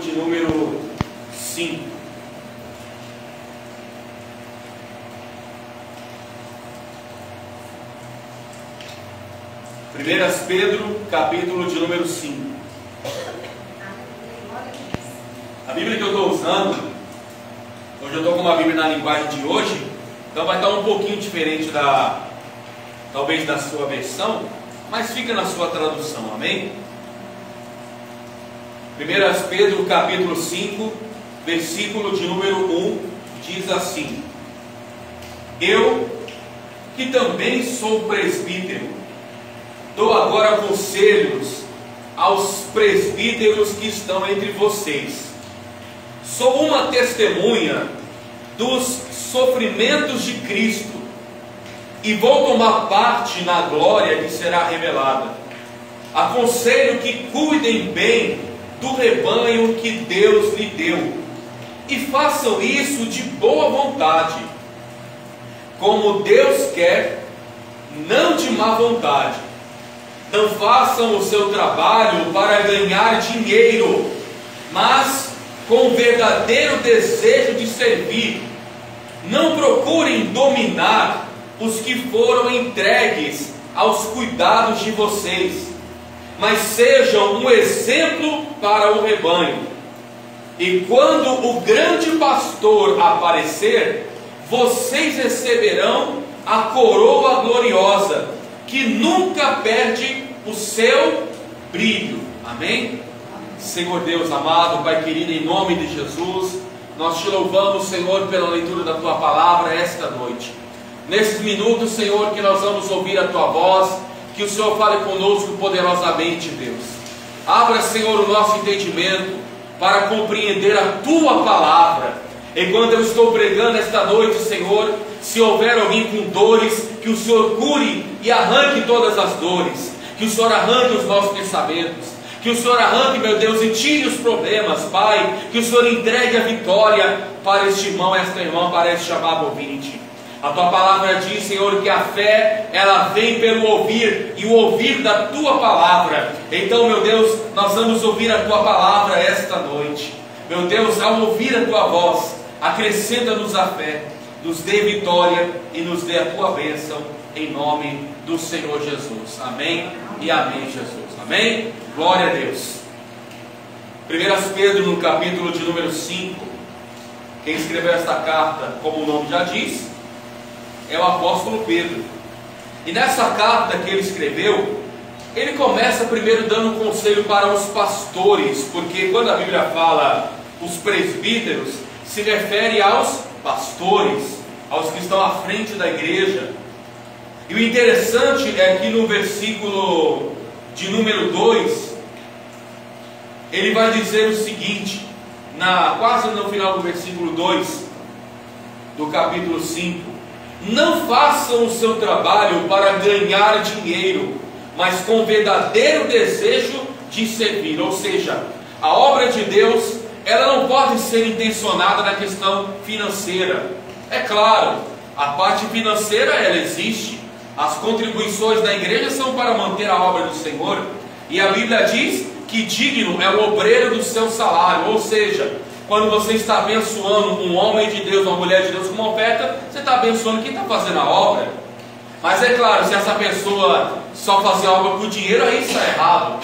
de número 5. Primeiras Pedro, capítulo de número 5. A Bíblia que eu estou usando, hoje eu estou com uma Bíblia na linguagem de hoje, então vai estar um pouquinho diferente talvez da sua versão, mas fica na sua tradução, amém? 1 Pedro capítulo 5, versículo de número 1, diz assim: Eu, que também sou presbítero, dou agora conselhos aos presbíteros que estão entre vocês. Sou uma testemunha dos sofrimentos de Cristo e vou tomar parte na glória que será revelada. Aconselho que cuidem bem do rebanho que Deus lhe deu e façam isso de boa vontade, como Deus quer, não de má vontade. Não façam o seu trabalho para ganhar dinheiro, mas com verdadeiro desejo de servir. Não procurem dominar os que foram entregues aos cuidados de vocês, mas sejam um exemplo para o rebanho. E quando o grande pastor aparecer, vocês receberão a coroa gloriosa, que nunca perde o seu brilho. Amém? Senhor Deus amado, Pai querido, em nome de Jesus, nós te louvamos, Senhor, pela leitura da Tua palavra esta noite. Nesses minutos, Senhor, que nós vamos ouvir a Tua voz, que o Senhor fale conosco poderosamente, Deus. Abra, Senhor, o nosso entendimento para compreender a Tua palavra. Enquanto eu estou pregando esta noite, Senhor, se houver alguém com dores, que o Senhor cure e arranque todas as dores, que o Senhor arranque os nossos pensamentos, que o Senhor arranque, meu Deus, e tire os problemas, Pai, que o Senhor entregue a vitória para este irmão, esta irmã, para este chamado ouvinte. A Tua palavra diz, Senhor, que a fé, ela vem pelo ouvir, e o ouvir da Tua palavra. Então, meu Deus, nós vamos ouvir a Tua palavra esta noite. Meu Deus, ao ouvir a Tua voz, acrescenta-nos a fé, nos dê vitória e nos dê a Tua bênção, em nome do Senhor Jesus. Amém e amém, Jesus. Amém? Glória a Deus. 1 Pedro, no capítulo de número 5, quem escreveu esta carta, como o nome já diz, é o apóstolo Pedro. E nessa carta que ele escreveu, ele começa primeiro dando um conselho para os pastores, porque quando a Bíblia fala os presbíteros, se refere aos pastores, aos que estão à frente da igreja. E o interessante é que no versículo de número 2, ele vai dizer o seguinte, quase no final do versículo 2 do capítulo 5: Não façam o seu trabalho para ganhar dinheiro, mas com verdadeiro desejo de servir. Ou seja, a obra de Deus, ela não pode ser intencionada na questão financeira. É claro, a parte financeira, ela existe. As contribuições da igreja são para manter a obra do Senhor. E a Bíblia diz que digno é o obreiro do seu salário. Ou seja, quando você está abençoando um homem de Deus, uma mulher de Deus com uma oferta, você está abençoando quem está fazendo a obra. Mas é claro, se essa pessoa só fazer a obra por dinheiro, aí isso é errado.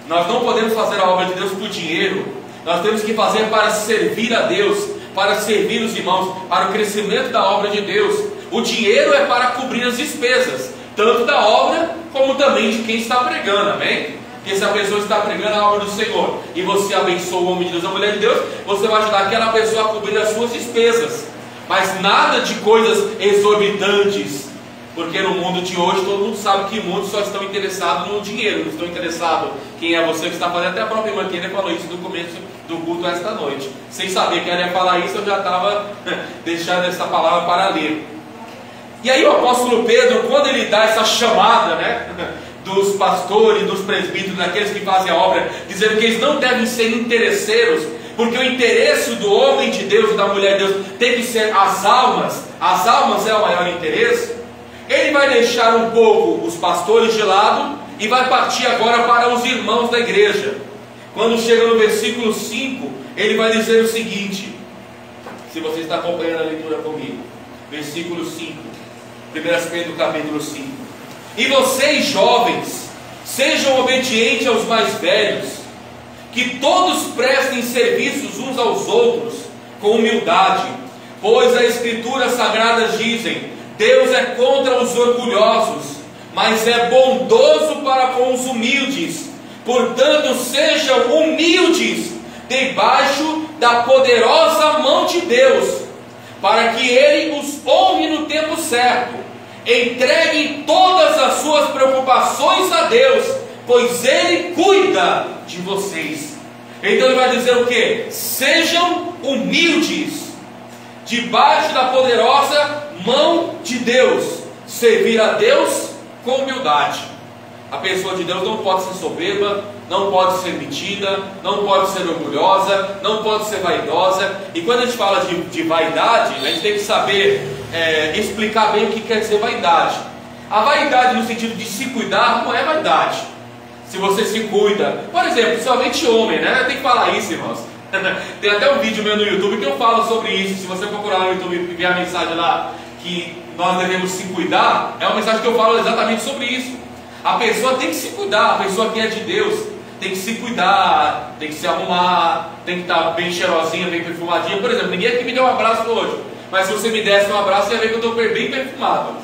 Nós não podemos fazer a obra de Deus por dinheiro. Nós temos que fazer para servir a Deus, para servir os irmãos, para o crescimento da obra de Deus. O dinheiro é para cobrir as despesas, tanto da obra, como também de quem está pregando, amém? Porque se a pessoa está pregando a obra do Senhor, e você abençoa o homem de Deus, a mulher de Deus, você vai ajudar aquela pessoa a cobrir as suas despesas. Mas nada de coisas exorbitantes, porque no mundo de hoje, todo mundo sabe que muitos só estão interessados no dinheiro, não estão interessados quem é você que está fazendo. Até a própria irmã Kênia falou isso no começo do culto esta noite. Sem saber que ela ia falar isso, eu já estava deixando essa palavra para ler. E aí o apóstolo Pedro, quando ele dá essa chamada, né, dos pastores, dos presbíteros, daqueles que fazem a obra, dizendo que eles não devem ser interesseiros, porque o interesse do homem de Deus e da mulher de Deus tem que ser as almas é o maior interesse. Ele vai deixar um pouco os pastores de lado e vai partir agora para os irmãos da igreja. quando chega no versículo 5, ele vai dizer o seguinte, se você está acompanhando a leitura comigo, versículo 5, 1 Pedro capítulo 5: e vocês jovens, sejam obedientes aos mais velhos, que todos prestem serviços uns aos outros com humildade, pois as Escrituras Sagradas dizem: Deus é contra os orgulhosos, mas é bondoso para com os humildes. Portanto, sejam humildes debaixo da poderosa mão de Deus, para que Ele os honre no tempo certo. Entreguem todas as suas preocupações a Deus, pois Ele cuida de vocês. Então ele vai dizer o que? Sejam humildes debaixo da poderosa mão de Deus. Servir a Deus com humildade. A pessoa de Deus não pode ser soberba, não pode ser metida, não pode ser orgulhosa, não pode ser vaidosa. E quando a gente fala de vaidade, a gente tem que saber explicar bem o que quer dizer vaidade. A vaidade no sentido de se cuidar não é vaidade. Se você se cuida, por exemplo, somente homem, né? Tem que falar isso, irmãos. Tem até um vídeo meu no YouTube que eu falo sobre isso. Se você procurar no YouTube e ver a mensagem lá, que nós devemos se cuidar, é uma mensagem que eu falo exatamente sobre isso. A pessoa tem que se cuidar, a pessoa que é de Deus tem que se cuidar, tem que se arrumar, tem que estar bem cheirosinha, bem perfumadinha. Por exemplo, ninguém aqui me deu um abraço hoje, mas se você me desse um abraço, você ia ver que eu estou bem perfumado.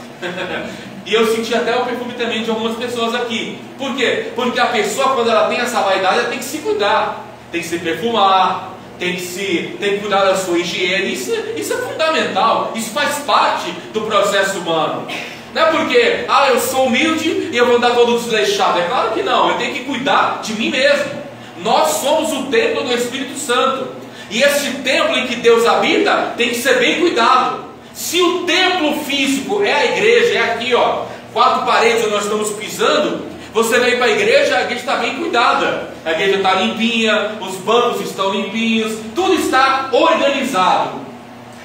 E eu senti até o perfume também de algumas pessoas aqui. Por quê? Porque a pessoa, quando ela tem essa vaidade, ela tem que se cuidar, tem que se perfumar, tem que cuidar da sua higiene. Isso é fundamental, isso faz parte do processo humano. Não é porque, eu sou humilde e eu vou andar todo desleixado. É claro que não, eu tenho que cuidar de mim mesmo. Nós somos o templo do Espírito Santo, e esse templo em que Deus habita tem que ser bem cuidado. Se o templo físico é a igreja, é aqui, ó, 4 paredes onde nós estamos pisando, você vem para a igreja está bem cuidada, a igreja está limpinha, os bancos estão limpinhos, tudo está organizado.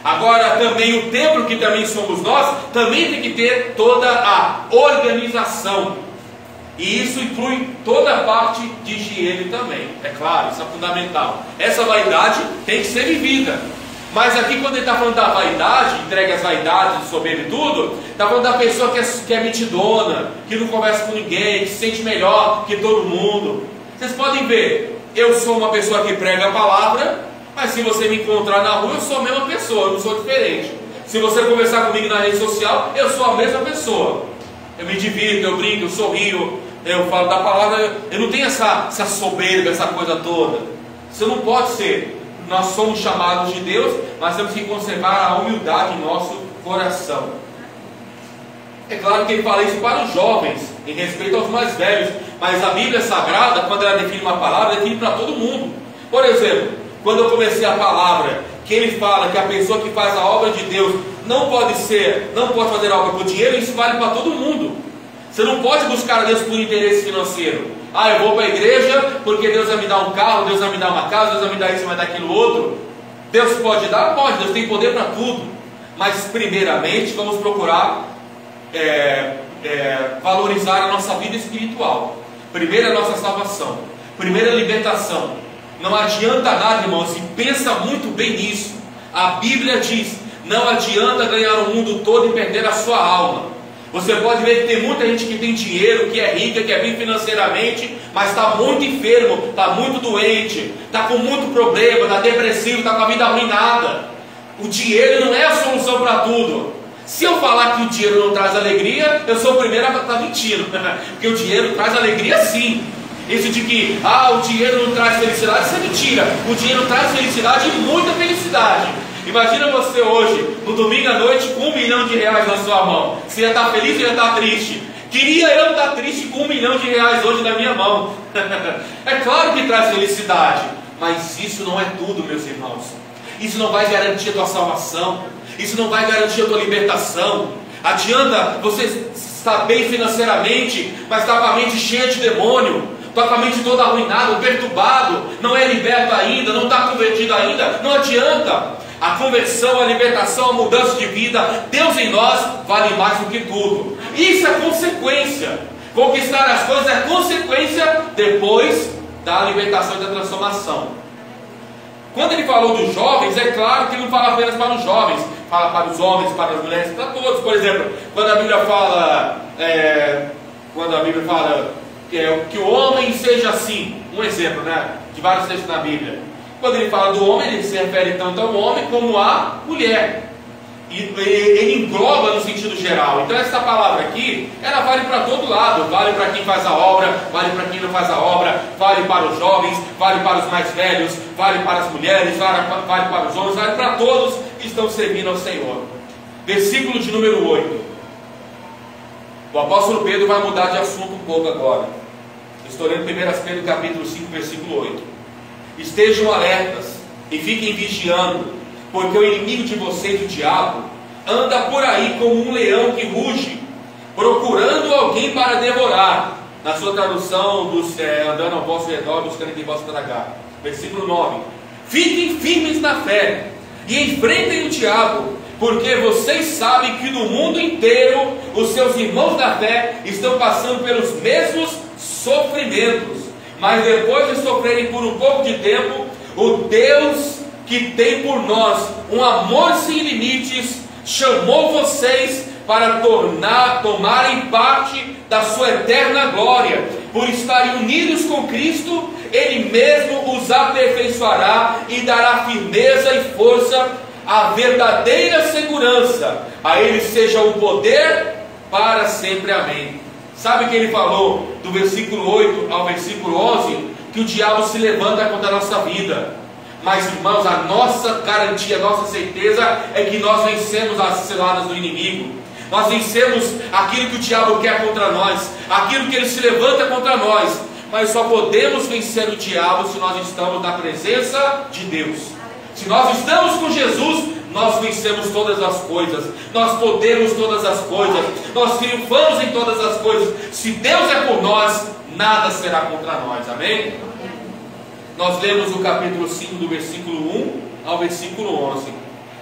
Agora também o templo, que também somos nós, também tem que ter toda a organização, e isso inclui toda a parte de higiene também, é claro, isso é fundamental. Essa vaidade tem que ser vivida. Mas aqui, quando ele está falando da vaidade, entrega as vaidades, soberba e tudo, está falando da pessoa que é metidona, que não conversa com ninguém, que se sente melhor que todo mundo. Vocês podem ver, eu sou uma pessoa que prega a palavra, mas se você me encontrar na rua, eu sou a mesma pessoa, eu não sou diferente. Se você conversar comigo na rede social, eu sou a mesma pessoa. Eu me divirto, eu brinco, eu sorrio, eu falo da palavra, eu não tenho essa soberba, essa coisa toda. Isso não pode ser. Nós somos chamados de Deus, mas temos que conservar a humildade em nosso coração. É claro que ele fala isso para os jovens, em respeito aos mais velhos, mas a Bíblia Sagrada, quando ela define uma palavra, define para todo mundo. Por exemplo, quando eu comecei a palavra, que ele fala que a pessoa que faz a obra de Deus não pode fazer a obra por dinheiro, isso vale para todo mundo. Você não pode buscar a Deus por interesse financeiro. Eu vou para a igreja porque Deus vai me dar um carro, Deus vai me dar uma casa, Deus vai me dar isso, vai me dar aquilo outro. Deus pode dar? Pode, Deus tem poder para tudo. Mas primeiramente vamos procurar valorizar a nossa vida espiritual. Primeiro a nossa salvação, primeiro a libertação. Não adianta nada, irmãos, e pensa muito bem nisso. A Bíblia diz: não adianta ganhar o mundo todo e perder a sua alma. Você pode ver que tem muita gente que tem dinheiro, que é rica, que é bem financeiramente, mas está muito enfermo, está muito doente, está com muito problema, está depressivo, está com a vida arruinada. O dinheiro não é a solução para tudo. Se eu falar que o dinheiro não traz alegria, eu sou o primeiro a estar mentindo, porque o dinheiro traz alegria sim. Isso de que o dinheiro não traz felicidade, isso é mentira. O dinheiro traz felicidade e muita felicidade. Imagina você hoje, no domingo à noite, com R$1 milhão na sua mão. Você ia estar feliz ou ia estar triste? Queria eu estar triste com R$1 milhão hoje na minha mão. É claro que traz felicidade, mas isso não é tudo, meus irmãos. Isso não vai garantir a tua salvação, isso não vai garantir a tua libertação. Adianta você estar bem financeiramente, mas estar com a mente cheia de demônio, está com a mente toda arruinada, perturbado, não é liberto ainda, não está convertido ainda. Não adianta. A conversão, a libertação, a mudança de vida, Deus em nós vale mais do que tudo. Isso é consequência. Conquistar as coisas é consequência depois da libertação e da transformação. Quando ele falou dos jovens, é claro que ele não fala apenas para os jovens, fala para os homens, para as mulheres, para todos. Por exemplo, quando a Bíblia fala, que o homem seja assim, um exemplo, né, de vários textos na Bíblia. Quando ele fala do homem, ele se refere tanto ao homem como à mulher. E ele engloba no sentido geral. Então essa palavra aqui, ela vale para todo lado. Vale para quem faz a obra, vale para quem não faz a obra, vale para os jovens, vale para os mais velhos, vale para as mulheres, vale para os homens, vale para todos que estão servindo ao Senhor. Versículo de número 8. O apóstolo Pedro vai mudar de assunto um pouco agora. Estou lendo 1 Pedro capítulo 5, versículo 8. Estejam alertas e fiquem vigiando, porque o inimigo de vocês, o diabo, anda por aí como um leão que ruge, procurando alguém para devorar. Na sua tradução, andando ao vosso redor, buscando quem possa tragar. Versículo 9. Fiquem firmes na fé e enfrentem o diabo, porque vocês sabem que no mundo inteiro os seus irmãos da fé estão passando pelos mesmos sofrimentos. Mas depois de sofrerem por um pouco de tempo, o Deus que tem por nós um amor sem limites, chamou vocês para tomarem parte da sua eterna glória. Por estarem unidos com Cristo, Ele mesmo os aperfeiçoará e dará firmeza e força, a verdadeira segurança. A Ele seja o poder para sempre. Amém. Sabe que Ele falou do versículo 8 ao versículo 11? Que o diabo se levanta contra a nossa vida. Mas, irmãos, a nossa garantia, a nossa certeza é que nós vencemos as ciladas do inimigo. Nós vencemos aquilo que o diabo quer contra nós, aquilo que ele se levanta contra nós. Mas só podemos vencer o diabo se nós estamos na presença de Deus. Se nós estamos com Jesus, nós vencemos todas as coisas, nós podemos todas as coisas, nós triunfamos em todas as coisas. Se Deus é por nós, nada será contra nós. Amém? Nós lemos o capítulo 5, do versículo 1 ao versículo 11.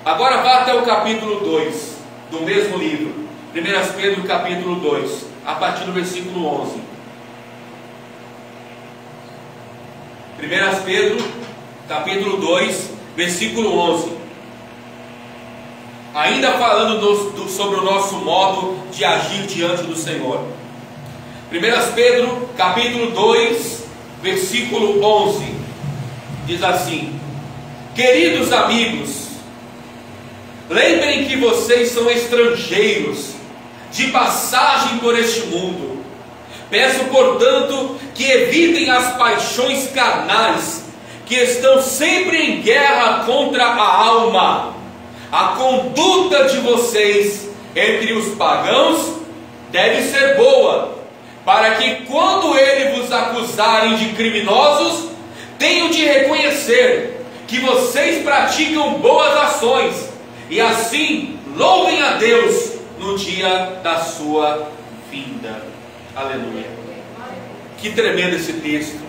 Agora vá até o capítulo 2 do mesmo livro, 1 Pedro capítulo 2, a partir do versículo 11. 1 Pedro capítulo 2, versículo 11. Ainda falando sobre o nosso modo de agir diante do Senhor. 1 Pedro capítulo 2, versículo 11. Diz assim: queridos amigos, lembrem que vocês são estrangeiros, de passagem por este mundo. Peço, portanto, que evitem as paixões carnais, que estão sempre em guerra contra a alma. A conduta de vocês entre os pagãos deve ser boa, para que quando eles vos acusarem de criminosos, tenho de reconhecer que vocês praticam boas ações, e assim louvem a Deus no dia da sua vinda. Aleluia. Que tremendo esse texto.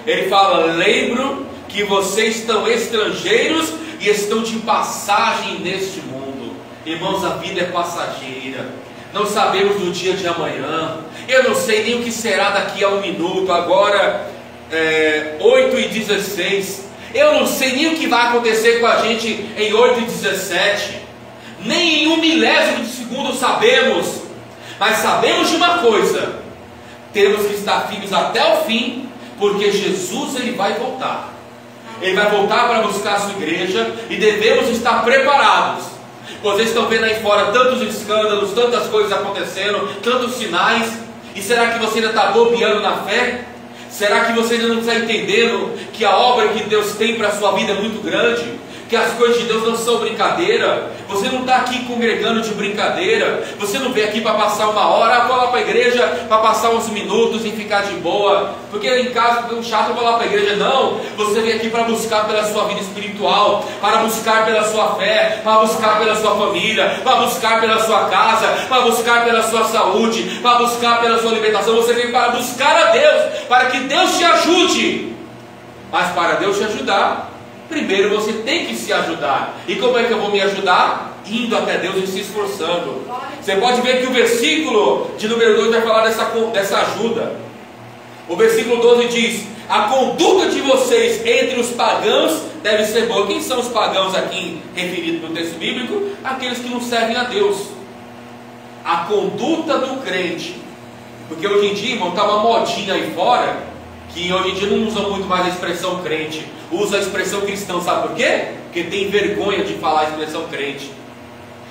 Ele fala: lembro que vocês estão estrangeiros e estão de passagem neste mundo. Irmãos, a vida é passageira. Não sabemos do dia de amanhã. Eu não sei nem o que será daqui a um minuto. Agora 8h16, eu não sei nem o que vai acontecer com a gente em 8h17, nem em 1 milésimo de segundo sabemos, mas sabemos de uma coisa: temos que estar firmes até o fim, porque Jesus ele vai voltar. Ele vai voltar para buscar a sua igreja e devemos estar preparados. Vocês estão vendo aí fora tantos escândalos, tantas coisas acontecendo, tantos sinais, e será que você ainda está bobeando na fé? Será que você ainda não está entendendo que a obra que Deus tem para a sua vida é muito grande? Que as coisas de Deus não são brincadeira? Você não está aqui congregando de brincadeira. Você não veio aqui para passar uma hora, vou lá para a igreja para passar uns minutos e ficar de boa, porque em casa é chato, eu vou lá para a igreja. Não, você veio aqui para buscar pela sua vida espiritual, para buscar pela sua fé, para buscar pela sua família, para buscar pela sua casa, para buscar pela sua saúde, para buscar pela sua libertação. Você veio para buscar a Deus, para que Deus te ajude. Mas para Deus te ajudar, primeiro você tem que se ajudar. E como é que eu vou me ajudar? Indo até Deus e se esforçando. Você pode ver que o versículo de número 2 vai falar dessa ajuda. O versículo 12 diz: A conduta de vocês entre os pagãos deve ser boa. Quem são os pagãos aqui referidos no texto bíblico? Aqueles que não servem a Deus. A conduta do crente. Porque hoje em dia, irmão, está uma modinha aí fora, que hoje em dia não usa muito mais a expressão crente, usa a expressão cristão. Sabe por quê? Porque tem vergonha de falar a expressão crente.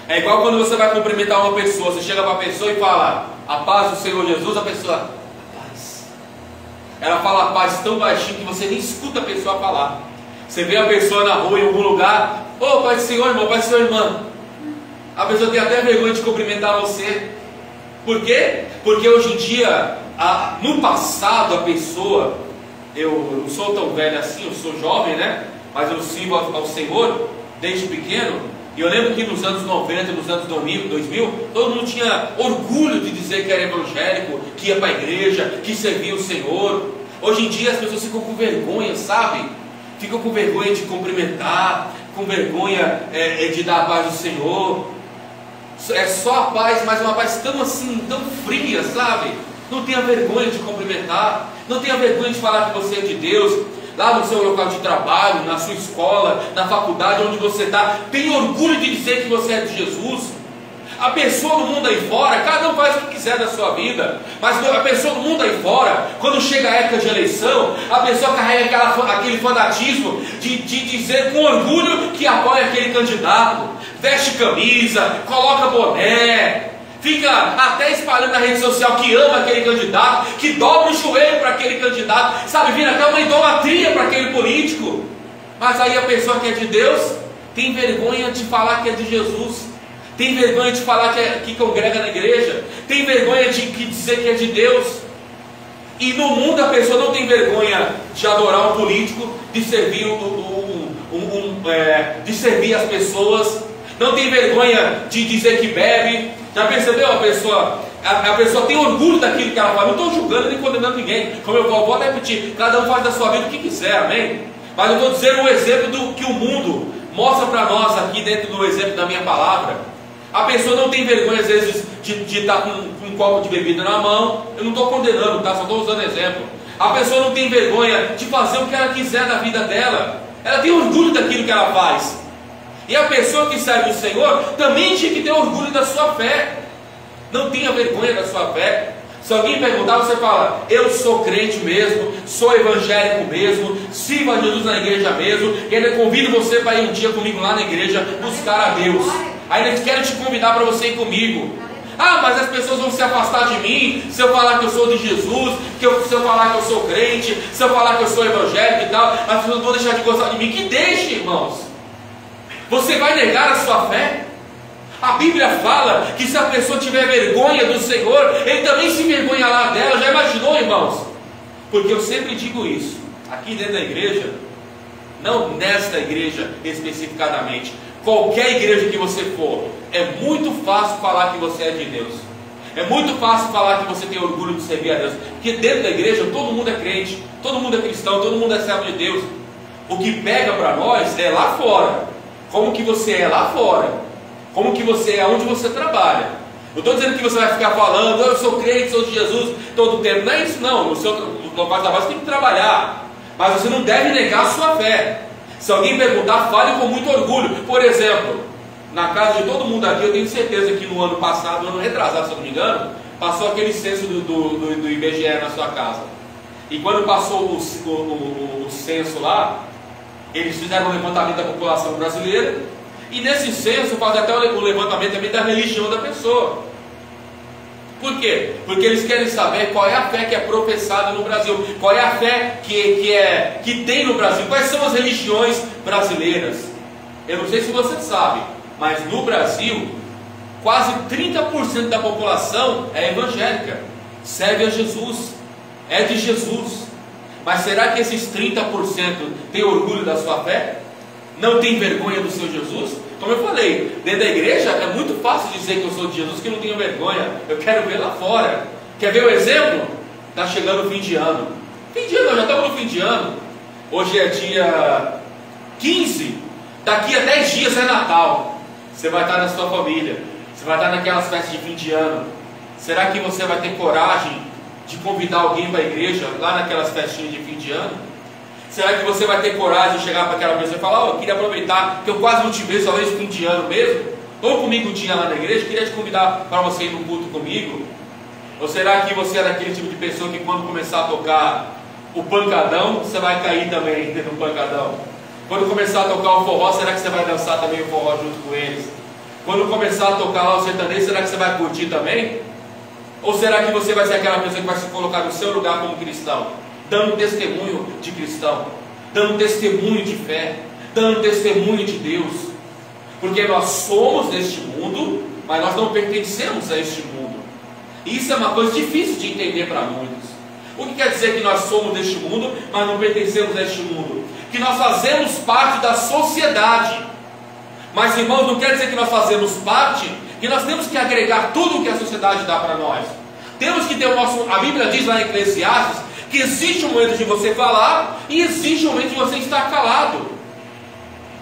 É igual quando você vai cumprimentar uma pessoa, você chega para a pessoa e fala: a paz do Senhor Jesus. A pessoa: a paz. Ela fala a paz tão baixinho que você nem escuta a pessoa falar. Você vê a pessoa na rua, em algum lugar: ô, paz do Senhor, irmão, paz do Senhor, irmã. A pessoa tem até vergonha de cumprimentar você. Por quê? Porque hoje em dia, no passado, a pessoa, eu não sou tão velho assim, eu sou jovem, né? Mas eu sirvo ao Senhor desde pequeno. E eu lembro que nos anos 90, nos anos 2000, todo mundo tinha orgulho de dizer que era evangélico, que ia para a igreja, que servia o Senhor. Hoje em dia as pessoas ficam com vergonha, sabe? Ficam com vergonha de cumprimentar, com vergonha de dar a paz do Senhor. É só a paz, mas uma paz tão assim, tão fria, sabe? Não tenha vergonha de cumprimentar, não tenha vergonha de falar que você é de Deus. Lá no seu local de trabalho, na sua escola, na faculdade, onde você está, tem orgulho de dizer que você é de Jesus. A pessoa no mundo aí fora, cada um faz o que quiser da sua vida, mas a pessoa no mundo aí fora, quando chega a época de eleição, a pessoa carrega aquele fanatismo de dizer com orgulho que apoia aquele candidato, veste camisa, coloca boné, fica até espalhando na rede social que ama aquele candidato, que dobra o joelho para aquele candidato, sabe, vira até uma idolatria para aquele político. Mas aí a pessoa que é de Deus tem vergonha de falar que é de Jesus, tem vergonha de falar que congrega na igreja, tem vergonha de dizer que é de Deus. E no mundo a pessoa não tem vergonha de adorar um político, de servir de servir as pessoas, não tem vergonha de dizer que bebe. Já percebeu? A pessoa tem orgulho daquilo que ela faz. Não estou julgando nem condenando ninguém. Como eu vou repetir, cada um faz da sua vida o que quiser, amém? Mas eu estou dizendo um exemplo do que o mundo mostra para nós aqui dentro do exemplo da minha palavra. A pessoa não tem vergonha às vezes de estar com um copo de bebida na mão. Eu não estou condenando, tá? Só estou usando exemplo. A pessoa não tem vergonha de fazer o que ela quiser da vida dela. Ela tem orgulho daquilo que ela faz. E a pessoa que serve o Senhor também tinha que ter orgulho da sua fé. Não tenha vergonha da sua fé. Se alguém perguntar, você fala: eu sou crente mesmo, sou evangélico mesmo, sirvo a Jesus na igreja mesmo, e ainda convido você para ir um dia comigo lá na igreja buscar a Deus. Ainda quero te convidar para você ir comigo. Ah, mas as pessoas vão se afastar de mim se eu falar que eu sou de Jesus, se eu falar que eu sou crente, se eu falar que eu sou evangélico e tal, as pessoas vão deixar de gostar de mim. Que deixe, irmãos. Você vai negar a sua fé? A Bíblia fala que se a pessoa tiver vergonha do Senhor, Ele também se envergonhará dela. Já imaginou, irmãos? Porque eu sempre digo isso, aqui dentro da igreja, não nesta igreja especificadamente, qualquer igreja que você for, é muito fácil falar que você é de Deus. É muito fácil falar que você tem orgulho de servir a Deus. Porque dentro da igreja todo mundo é crente, todo mundo é cristão, todo mundo é servo de Deus. O que pega para nós é lá fora. Como que você é lá fora? Como que você é onde você trabalha? Eu estou dizendo que você vai ficar falando: eu sou crente, sou de Jesus todo o tempo. Não é isso não. No seu local de trabalho você tem que trabalhar, mas você não deve negar a sua fé. Se alguém perguntar, fale com muito orgulho. Por exemplo, na casa de todo mundo aqui, eu tenho certeza que no ano passado, ano retrasado, se eu não me engano, passou aquele censo do IBGE na sua casa. E quando passou o censo lá, eles fizeram um levantamento da população brasileira, e nesse censo faz até o levantamento também da religião da pessoa. Por quê? Porque eles querem saber qual é a fé que é professada no Brasil, qual é a fé que tem no Brasil, quais são as religiões brasileiras. Eu não sei se você sabe, mas no Brasil, quase 30% da população é evangélica, serve a Jesus, é de Jesus. Mas será que esses 30% têm orgulho da sua fé? Não tem vergonha do seu Jesus? Como eu falei, dentro da igreja é muito fácil dizer que eu sou de Jesus, que não tenho vergonha. Eu quero ver lá fora. Quer ver o exemplo? Está chegando o fim de ano. Fim de ano, já estamos no fim de ano. Hoje é dia 15. Daqui a 10 dias é Natal. Você vai estar na sua família. Você vai estar naquelas festas de fim de ano. Será que você vai ter coragem de convidar alguém para a igreja, lá naquelas festinhas de fim de ano? Será que você vai ter coragem de chegar para aquela pessoa e falar: eu queria aproveitar que eu quase não te vejo, só vejo fim de ano mesmo? Vamos comigo um dia lá na igreja, queria te convidar para você ir no culto comigo? Ou será que você é daquele tipo de pessoa que quando começar a tocar o pancadão, você vai cair também dentro do pancadão? Quando começar a tocar o forró, será que você vai dançar também o forró junto com eles? Quando começar a tocar lá o sertanejo, será que você vai curtir também? Ou será que você vai ser aquela pessoa que vai se colocar no seu lugar como cristão, dando testemunho de cristão, dando testemunho de fé, dando testemunho de Deus? Porque nós somos deste mundo, mas nós não pertencemos a este mundo. E isso é uma coisa difícil de entender para muitos. O que quer dizer que nós somos deste mundo, mas não pertencemos a este mundo? Que nós fazemos parte da sociedade. Mas, irmãos, não quer dizer que nós fazemos parte, que nós temos que agregar tudo o que a sociedade dá para nós. Temos que ter o nosso... A Bíblia diz lá em Eclesiastes que existe um momento de você falar e existe um momento de você estar calado.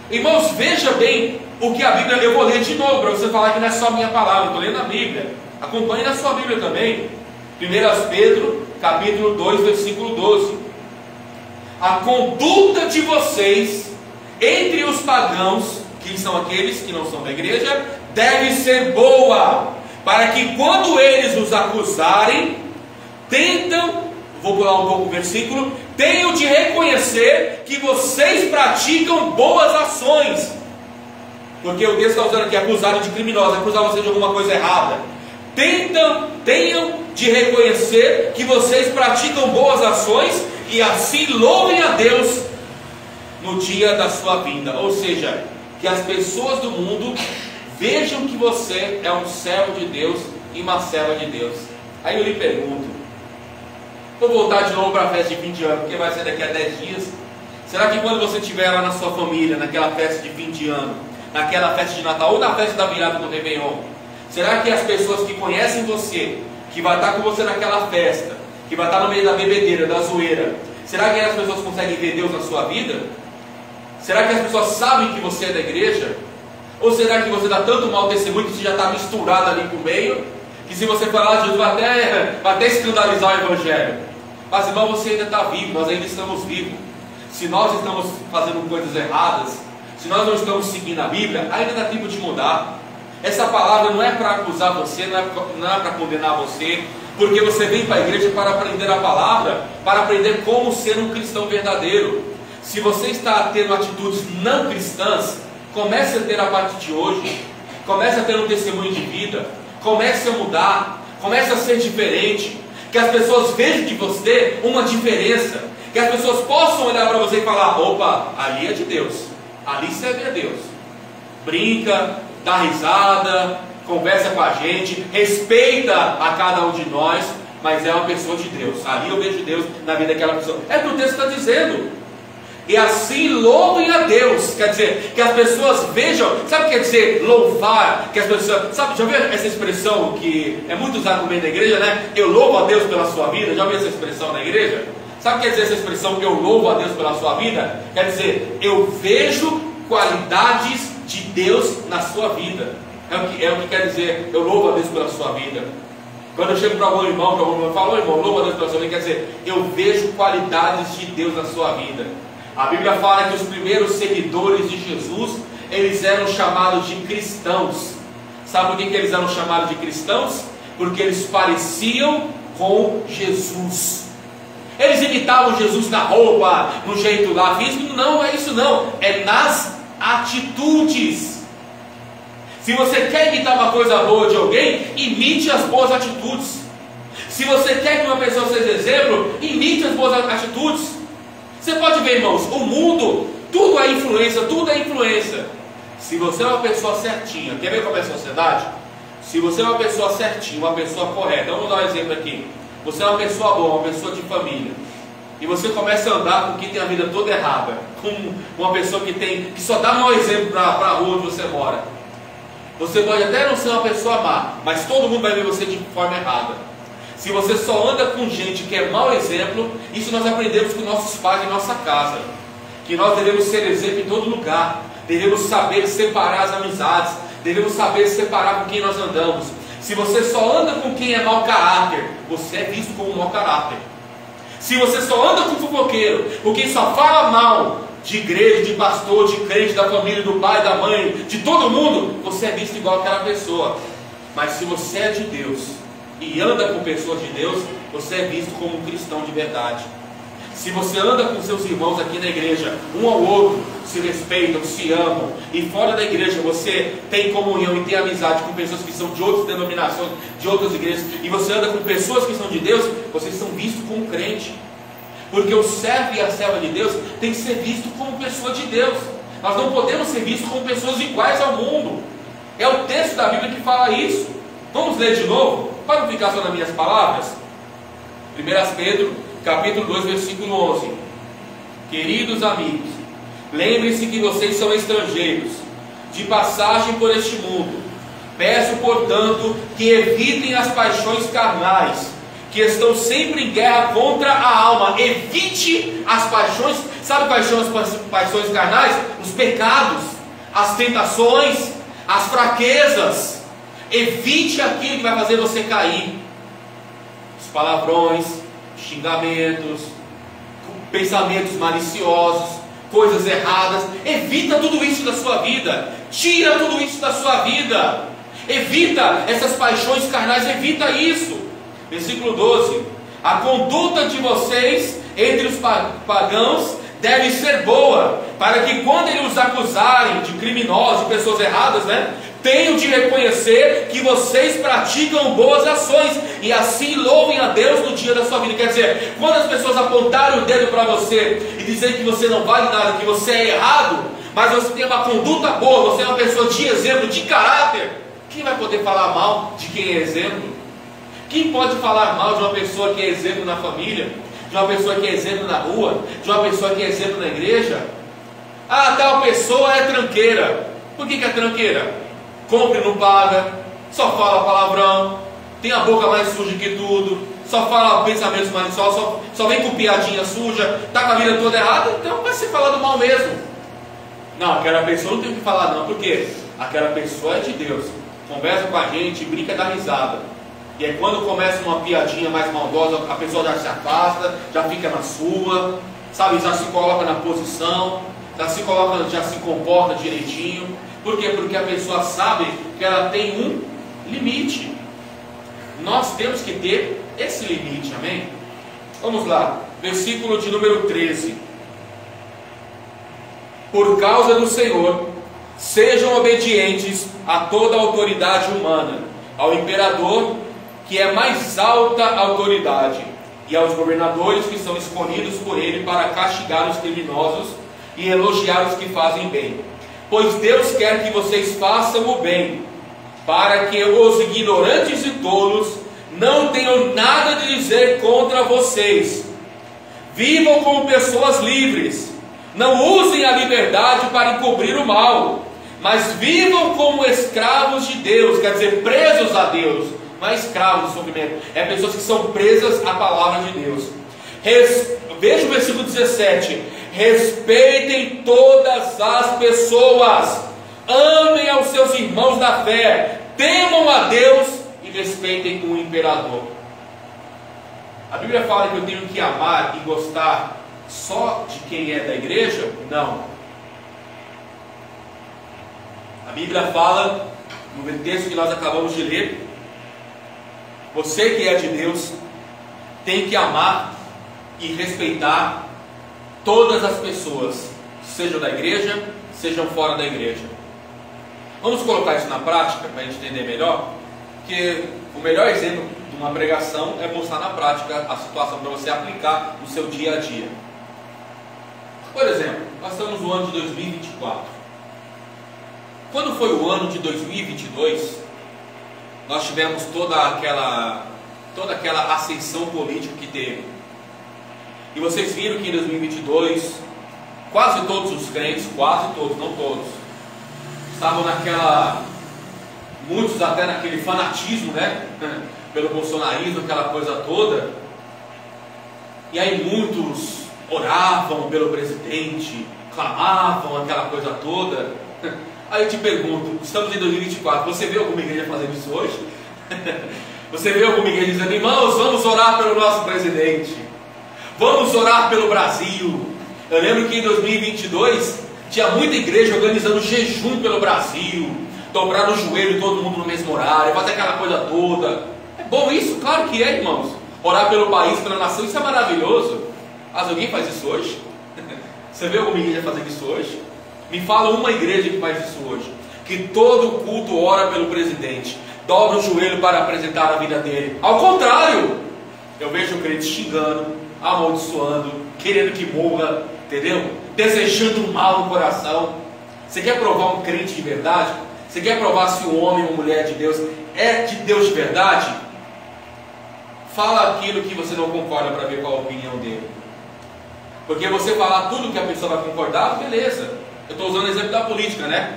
Irmãos, veja bem o que a Bíblia... Eu vou ler de novo para você falar que não é só a minha palavra, estou lendo a Bíblia. Acompanhe na sua Bíblia também. 1 Pedro, capítulo 2, versículo 12. A conduta de vocês entre os pagãos, que são aqueles que não são da igreja, deve ser boa, para que quando eles os acusarem, vou pular um pouco o versículo, tenham de reconhecer que vocês praticam boas ações. Porque o texto está usando aqui, acusarem de criminosos, acusar você de alguma coisa errada. Tenham de reconhecer que vocês praticam boas ações e assim louvem a Deus no dia da sua vinda. Ou seja, que as pessoas do mundo vejam que você é um servo de Deus e uma serva de Deus. Aí eu lhe pergunto, vou voltar de novo para a festa de fim de ano, porque vai ser daqui a 10 dias. Será que quando você estiver lá na sua família, naquela festa de fim de ano, naquela festa de Natal ou na festa da virada do Réveillon, será que as pessoas que conhecem você, que vai estar com você naquela festa, que vai estar no meio da bebedeira, da zoeira, será que as pessoas conseguem ver Deus na sua vida? Será que as pessoas sabem que você é da igreja? Ou será que você dá tanto mau testemunho que você já está misturado ali com o meio, que se você falar de Jesus vai até escandalizar o evangelho? Mas, irmão, você ainda está vivo, nós ainda estamos vivos. Se nós estamos fazendo coisas erradas, se nós não estamos seguindo a Bíblia, ainda dá tempo de mudar. Essa palavra não é para acusar você, não é para condenar você, porque você vem para a igreja para aprender a palavra, para aprender como ser um cristão verdadeiro. Se você está tendo atitudes não cristãs, comece a ter a partir de hoje, comece a ter um testemunho de vida, comece a mudar, comece a ser diferente, que as pessoas vejam de você uma diferença, que as pessoas possam olhar para você e falar: opa, ali é de Deus, ali serve a Deus. Brinca, dá risada, conversa com a gente, respeita a cada um de nós, mas é uma pessoa de Deus. Ali eu vejo Deus na vida daquela pessoa. É o que o texto está dizendo. E assim louvem a Deus. Quer dizer, que as pessoas vejam. Sabe o que quer dizer louvar? Que as pessoas, sabe, já ouviu essa expressão que é muito usada no meio da igreja, né? Eu louvo a Deus pela sua vida. Já ouviu essa expressão na igreja? Sabe o que quer dizer essa expressão, eu louvo a Deus pela sua vida? Quer dizer, eu vejo qualidades de Deus na sua vida. É o que quer dizer, eu louvo a Deus pela sua vida. Quando eu chego para algum irmão, eu falo: irmão, louvo a Deus pela sua vida. Quer dizer, eu vejo qualidades de Deus na sua vida. A Bíblia fala que os primeiros seguidores de Jesus, eles eram chamados de cristãos. Sabe por que eles eram chamados de cristãos? Porque eles pareciam com Jesus. Eles imitavam Jesus na roupa, no jeito lá físico. Não é isso não, é nas atitudes. Se você quer imitar uma coisa boa de alguém, imite as boas atitudes. Se você quer que uma pessoa seja exemplo, imite as boas atitudes. Você pode ver, irmãos, o mundo, tudo é influência, tudo é influência. Se você é uma pessoa certinha, quer ver como é a sociedade? Se você é uma pessoa certinha, uma pessoa correta, vamos dar um exemplo aqui. Você é uma pessoa boa, uma pessoa de família, e você começa a andar com quem tem a vida toda errada, com uma pessoa que só dá mau exemplo para a rua onde você mora. Você pode até não ser uma pessoa má, mas todo mundo vai ver você de forma errada. Se você só anda com gente que é mau exemplo, isso nós aprendemos com nossos pais em nossa casa, que nós devemos ser exemplo em todo lugar, devemos saber separar as amizades, devemos saber separar com quem nós andamos. Se você só anda com quem é mau caráter, você é visto como um mau caráter. Se você só anda com fofoqueiro, porque só fala mal de igreja, de pastor, de crente, da família, do pai, da mãe, de todo mundo, você é visto igual aquela pessoa. Mas se você é de Deus e anda com pessoas de Deus, você é visto como um cristão de verdade. Se você anda com seus irmãos aqui na igreja, um ao outro, se respeitam, se amam, e fora da igreja você tem comunhão e tem amizade com pessoas que são de outras denominações, de outras igrejas, e você anda com pessoas que são de Deus, vocês são vistos como crente. Porque o servo e a serva de Deus tem que ser visto como pessoa de Deus. Nós não podemos ser vistos como pessoas iguais ao mundo. É o texto da Bíblia que fala isso. Vamos ler de novo, para não ficar só nas minhas palavras. 1 Pedro, capítulo 2, versículo 11. Queridos amigos, lembrem-se que vocês são estrangeiros, de passagem por este mundo. Peço, portanto, que evitem as paixões carnais, que estão sempre em guerra contra a alma. Evite as paixões. Sabe quais são as paixões carnais? Os pecados, as tentações, as fraquezas. Evite aquilo que vai fazer você cair. Os palavrões, xingamentos, pensamentos maliciosos, coisas erradas. Evita tudo isso da sua vida. Tira tudo isso da sua vida. Evita essas paixões carnais. Evita isso. Versículo 12: a conduta de vocês entre os pagãos deve ser boa, para que quando eles os acusarem de criminosos, de pessoas erradas, tenham de reconhecer que vocês praticam boas ações, e assim louvem a Deus no dia da sua vida. Quer dizer, quando as pessoas apontarem o dedo para você e dizerem que você não vale nada, que você é errado, mas você tem uma conduta boa, você é uma pessoa de exemplo, de caráter, quem vai poder falar mal de quem é exemplo? Quem pode falar mal de uma pessoa que é exemplo na família, de uma pessoa que é exemplo na rua, de uma pessoa que é exemplo na igreja? Ah, tal pessoa é tranqueira. Por que é tranqueira? Compra e não paga, só fala palavrão, tem a boca mais suja que tudo, só fala pensamentos maliciosos, só vem com piadinha suja, está com a vida toda errada, então vai ser falado mal mesmo. Não, aquela pessoa não tem o que falar não, porque aquela pessoa é de Deus, conversa com a gente, brinca, dá risada. E aí quando começa uma piadinha mais maldosa, a pessoa já se afasta, já fica na sua, sabe, já se coloca na posição, já se comporta direitinho. Por quê? Porque a pessoa sabe que ela tem um limite. Nós temos que ter esse limite, amém? Vamos lá, versículo de número 13. Por causa do Senhor, sejam obedientes a toda a autoridade humana, ao imperador, que é mais alta autoridade, e aos governadores que são escolhidos por ele para castigar os criminosos e elogiar os que fazem bem. Pois Deus quer que vocês façam o bem, para que os ignorantes e tolos não tenham nada de dizer contra vocês. Vivam como pessoas livres, não usem a liberdade para encobrir o mal, mas vivam como escravos de Deus, quer dizer, presos a Deus. Não é escravo do sofrimento, é pessoas que são presas à palavra de Deus. Veja o versículo 17: respeitem todas as pessoas, amem aos seus irmãos da fé, temam a Deus e respeitem o imperador. A Bíblia fala que eu tenho que amar e gostar só de quem é da igreja? Não. A Bíblia fala, no texto que nós acabamos de ler, você que é de Deus tem que amar e respeitar todas as pessoas, sejam da igreja, sejam fora da igreja. Vamos colocar isso na prática para a gente entender melhor, porque o melhor exemplo de uma pregação é mostrar na prática a situação para você aplicar no seu dia a dia. Por exemplo, nós estamos no ano de 2024. Quando foi o ano de 2022, nós tivemos toda aquela ascensão política que teve. E vocês viram que em 2022, quase todos os crentes, quase todos, não todos, estavam muitos até naquele fanatismo, pelo bolsonarismo, aquela coisa toda. E aí muitos oravam pelo presidente, clamavam aquela coisa toda. Aí eu te pergunto, estamos em 2024, você vê alguma igreja fazendo isso hoje? Você vê alguma igreja dizendo: irmãos, vamos orar pelo nosso presidente, vamos orar pelo Brasil. Eu lembro que em 2022 tinha muita igreja organizando jejum pelo Brasil, dobrar o joelho todo mundo no mesmo horário, fazer aquela coisa toda. É bom isso? Claro que é, irmãos. Orar pelo país, pela nação, isso é maravilhoso. Mas alguém faz isso hoje? Você vê alguma igreja fazendo isso hoje? Me fala uma igreja que faz isso hoje, que todo culto ora pelo presidente, dobra o joelho para apresentar a vida dele. Ao contrário, eu vejo o crente xingando, amaldiçoando, querendo que morra, entendeu? Desejando mal no coração. Você quer provar um crente de verdade? Você quer provar se um homem ou mulher de Deus é de Deus de verdade? Fala aquilo que você não concorda para ver qual a opinião dele. Porque você falar tudo que a pessoa vai concordar, beleza. Eu estou usando o exemplo da política, né?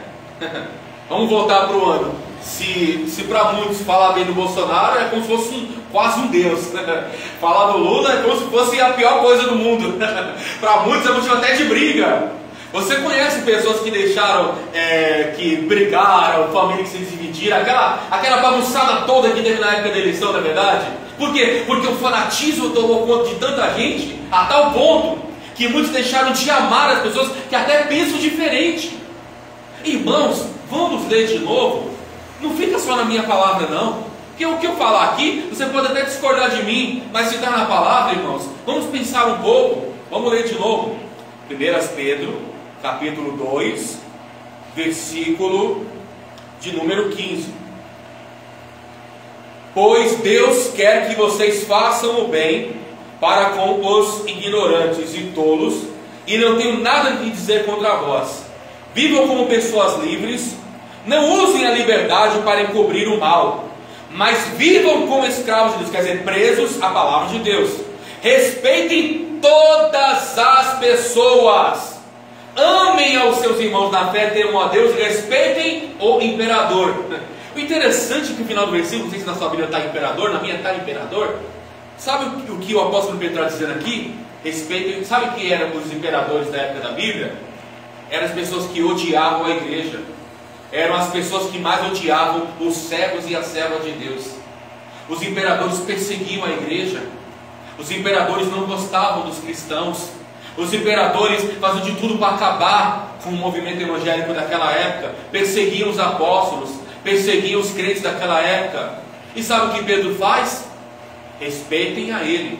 Vamos voltar para o ano. Se para muitos falar bem do Bolsonaro é como se fosse quase um Deus. Falar do Lula é como se fosse a pior coisa do mundo. Para muitos é motivo até de briga. Você conhece pessoas que deixaram, que brigaram, famílias que se dividiram, aquela bagunçada toda que teve na época da eleição, na verdade? Por quê? Porque o fanatismo tomou conta de tanta gente, a tal ponto que muitos deixaram de amar as pessoas que até pensam diferente. Irmãos, vamos ler de novo. Não fica só na minha palavra, não. Porque o que eu falar aqui, você pode até discordar de mim, mas se está na palavra, irmãos, vamos pensar um pouco. Vamos ler de novo. 1 Pedro, capítulo 2, versículo de número 15. Pois Deus quer que vocês façam o bem para com os ignorantes e tolos, e não tenho nada que dizer contra vós. Vivam como pessoas livres, não usem a liberdade para encobrir o mal, mas vivam como escravos de Deus, quer dizer, presos à palavra de Deus. Respeitem todas as pessoas, amem aos seus irmãos na fé, temam a Deus, respeitem o imperador. O interessante é que o final do versículo, não sei se na sua Bíblia está imperador, na minha está imperador. Sabe o que o apóstolo Pedro está dizendo aqui? Respeitem, sabe o que eram os imperadores da época da Bíblia? Eram as pessoas que odiavam a igreja, eram as pessoas que mais odiavam os servos e as servas de Deus. Os imperadores perseguiam a igreja, os imperadores não gostavam dos cristãos, os imperadores faziam de tudo para acabar com o movimento evangélico daquela época, perseguiam os apóstolos, perseguiam os crentes daquela época. E sabe o que Pedro faz? Respeitem a ele.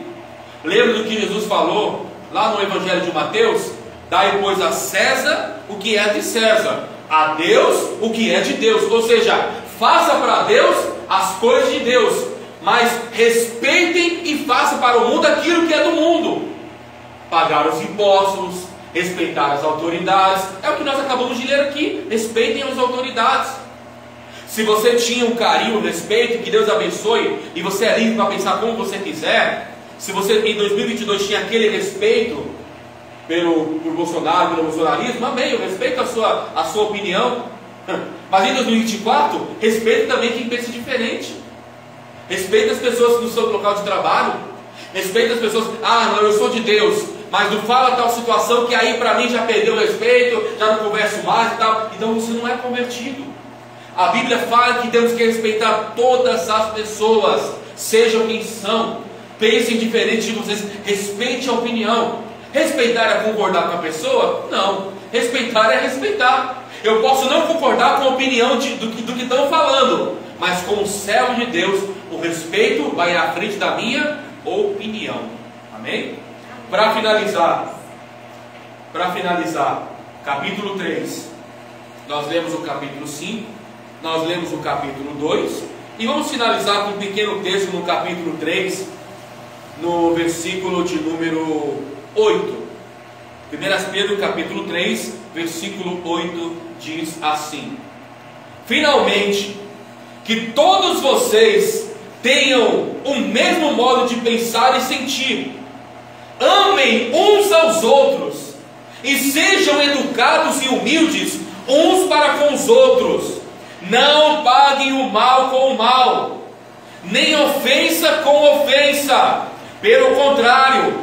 Lembra do que Jesus falou lá no Evangelho de Mateus? Dai, pois, a César o que é de César, a Deus o que é de Deus. Ou seja, faça para Deus as coisas de Deus, mas respeitem e façam para o mundo aquilo que é do mundo. Pagar os impostos, respeitar as autoridades. É o que nós acabamos de ler aqui. Respeitem as autoridades. Se você tinha um carinho, um respeito, que Deus abençoe, e você é livre para pensar como você quiser. Se você em 2022 tinha aquele respeito por Bolsonaro, pelo bolsonarismo, amém, eu respeito a sua opinião. Mas em 2024, respeite também quem pensa diferente. Respeite as pessoas no seu local de trabalho. Respeite as pessoas, não, eu sou de Deus, mas não fala tal situação que aí para mim já perdeu o respeito, já não converso mais e tal. Então você não é convertido. A Bíblia fala que temos que respeitar todas as pessoas, sejam quem são, pensem diferente de vocês, respeite a opinião. Respeitar é concordar com a pessoa? Não. Respeitar é respeitar. Eu posso não concordar com a opinião do que estão falando, mas como servo de Deus, o respeito vai à frente da minha opinião. Amém? Para finalizar, capítulo 3, nós lemos o capítulo 5, nós lemos o capítulo 2, e vamos finalizar com um pequeno texto no capítulo 3, no versículo de número 8. 1 Pedro capítulo 3, versículo 8 diz assim: finalmente, que todos vocês tenham o mesmo modo de pensar e sentir, amem uns aos outros, e sejam educados e humildes uns para com os outros. Não paguem o mal com o mal, nem ofensa com ofensa. Pelo contrário,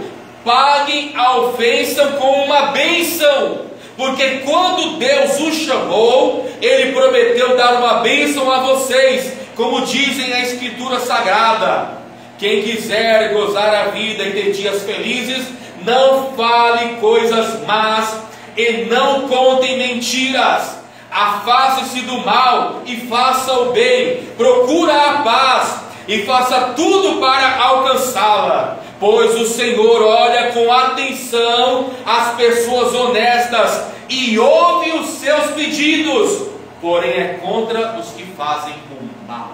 paguem a ofensa com uma bênção, porque quando Deus os chamou, Ele prometeu dar uma bênção a vocês, como dizem a Escritura Sagrada: quem quiser gozar a vida e ter dias felizes, não fale coisas más e não conte mentiras. Afaste-se do mal e faça o bem. Procura a paz e faça tudo para alcançá-la. Pois o Senhor olha com atenção as pessoas honestas e ouve os seus pedidos, porém é contra os que fazem o mal.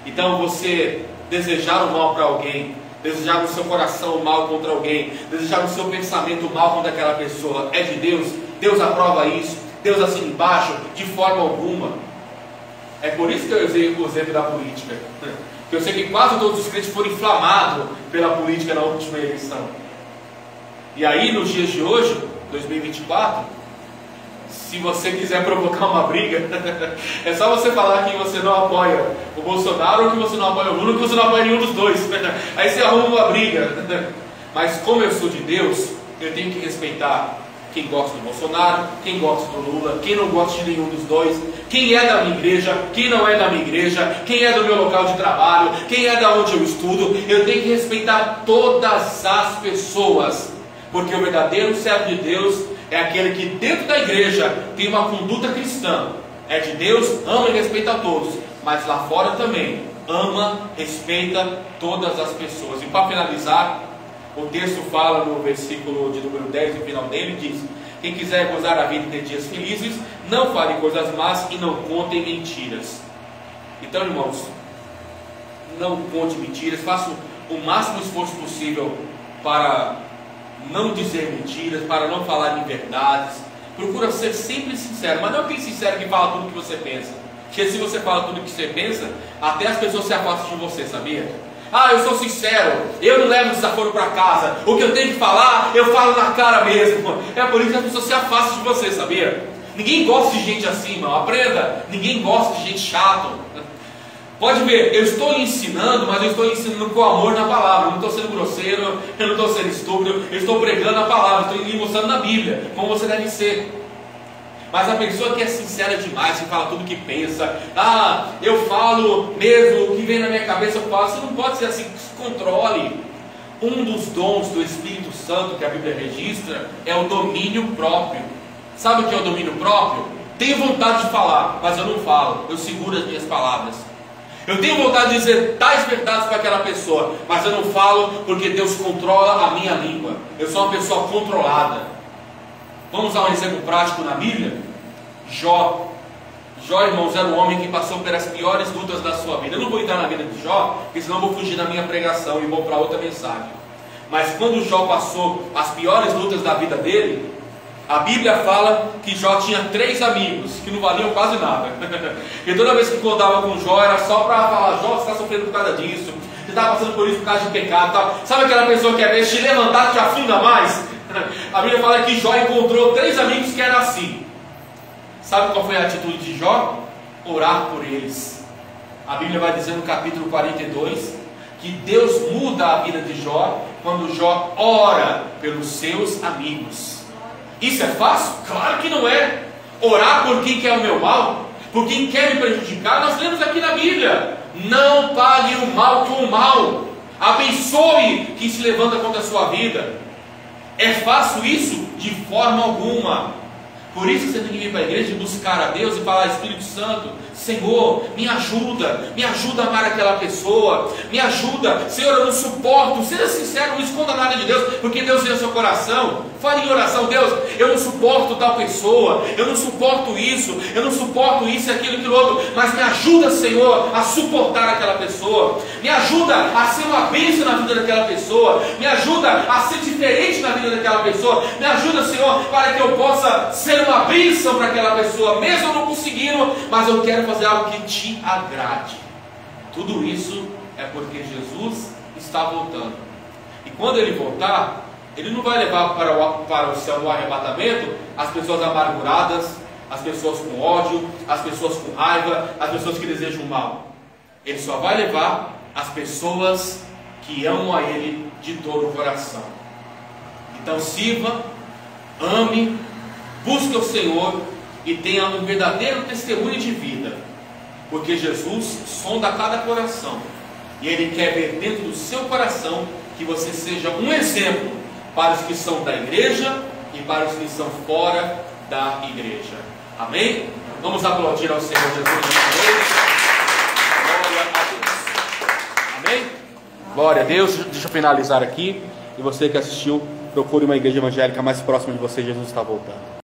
Então você desejar o mal para alguém, desejar no seu coração o mal contra alguém, desejar no seu pensamento o mal contra aquela pessoa, é de Deus? Deus aprova isso? Deus assina embaixo? De forma alguma. É por isso que eu usei o exemplo da política, porque eu sei que quase todos os crentes foram inflamados pela política na última eleição. E aí, nos dias de hoje, 2024, se você quiser provocar uma briga, é só você falar que você não apoia o Bolsonaro ou que você não apoia o Lula, ou que você não apoia nenhum dos dois. Aí você arruma uma briga. Mas como eu sou de Deus, eu tenho que respeitar quem gosta do Bolsonaro, quem gosta do Lula, quem não gosta de nenhum dos dois, quem é da minha igreja, quem não é da minha igreja, quem é do meu local de trabalho, quem é da onde eu estudo. Eu tenho que respeitar todas as pessoas, porque o verdadeiro servo de Deus é aquele que dentro da igreja tem uma conduta cristã, é de Deus, ama e respeita a todos, mas lá fora também ama, respeita todas as pessoas. E para finalizar, o texto fala no versículo de número 10, no final dele, diz: quem quiser gozar a vida e ter dias felizes, não fale coisas más e não contem mentiras. Então, irmãos, não conte mentiras, faça o máximo esforço possível para não dizer mentiras, para não falar inverdades. Procura ser sempre sincero, mas não aquele sincero que fala tudo o que você pensa, porque se você fala tudo o que você pensa, até as pessoas se afastam de você, sabia? Ah, eu sou sincero, eu não levo desaforo para casa, o que eu tenho que falar, eu falo na cara mesmo. É por isso que as pessoas se afastam de você, sabia? Ninguém gosta de gente assim, irmão, aprenda. Ninguém gosta de gente chato. Pode ver, eu estou lhe ensinando, mas eu estou ensinando com amor na palavra. Eu não estou sendo grosseiro, eu não estou sendo estúpido, eu estou pregando a palavra, estou lhe mostrando na Bíblia como você deve ser. Mas a pessoa que é sincera demais, que fala tudo o que pensa, ah, eu falo mesmo o que vem na minha cabeça, eu falo. Você não pode ser assim, se controle. Um dos dons do Espírito Santo que a Bíblia registra é o domínio próprio. Sabe o que é o domínio próprio? Tenho vontade de falar, mas eu não falo, eu seguro as minhas palavras. Eu tenho vontade de dizer tais verdades para aquela pessoa, mas eu não falo porque Deus controla a minha língua. Eu sou uma pessoa controlada. Vamos usar um exemplo prático na Bíblia? Jó. Jó, irmãos, era um homem que passou pelas piores lutas da sua vida. Eu não vou entrar na vida de Jó, porque senão eu vou fugir da minha pregação e vou para outra mensagem. Mas quando Jó passou as piores lutas da vida dele, a Bíblia fala que Jó tinha 3 amigos, que não valiam quase nada. E toda vez que contava com Jó, era só para falar: Jó, você está sofrendo por causa disso, você está passando por isso por causa de pecado, tá? Sabe aquela pessoa que é te levantar, te afunda mais? A Bíblia fala que Jó encontrou 3 amigos que eram assim. Sabe qual foi a atitude de Jó? Orar por eles. A Bíblia vai dizer no capítulo 42 que Deus muda a vida de Jó quando Jó ora pelos seus amigos. Isso é fácil? Claro que não é. Orar por quem quer o meu mal, por quem quer me prejudicar, nós lemos aqui na Bíblia: não pague o mal com o mal, abençoe quem se levanta contra a sua vida. É fácil isso? De forma alguma. Por isso que você tem que vir para a igreja e buscar a Deus e falar: Espírito Santo, Senhor, me ajuda a amar aquela pessoa, me ajuda, Senhor, eu não suporto. Seja sincero, não esconda nada de Deus, porque Deus vê o seu coração. Fale em oração: Deus, eu não suporto tal pessoa, eu não suporto isso e aquilo, outro, mas me ajuda, Senhor, a suportar aquela pessoa, me ajuda a ser uma bênção na vida daquela pessoa, me ajuda a ser diferente na vida daquela pessoa, me ajuda, Senhor, para que eu possa ser uma bênção para aquela pessoa, mesmo eu não conseguindo, mas eu quero fazer algo que te agrade. Tudo isso é porque Jesus está voltando, e quando Ele voltar, Ele não vai levar para o céu no arrebatamento as pessoas amarguradas, as pessoas com ódio, as pessoas com raiva, as pessoas que desejam mal. Ele só vai levar as pessoas que amam a Ele de todo o coração. Então sirva, ame, busque o Senhor e tenha um verdadeiro testemunho de vida. Porque Jesus sonda cada coração, e Ele quer ver dentro do seu coração que você seja um exemplo para os que são da igreja e para os que estão fora da igreja. Amém? Vamos aplaudir ao Senhor Jesus nessa noite. Glória a Deus. Amém? Glória a Deus. Deixa eu finalizar aqui. E você que assistiu, procure uma igreja evangélica mais próxima de você. Jesus está voltando.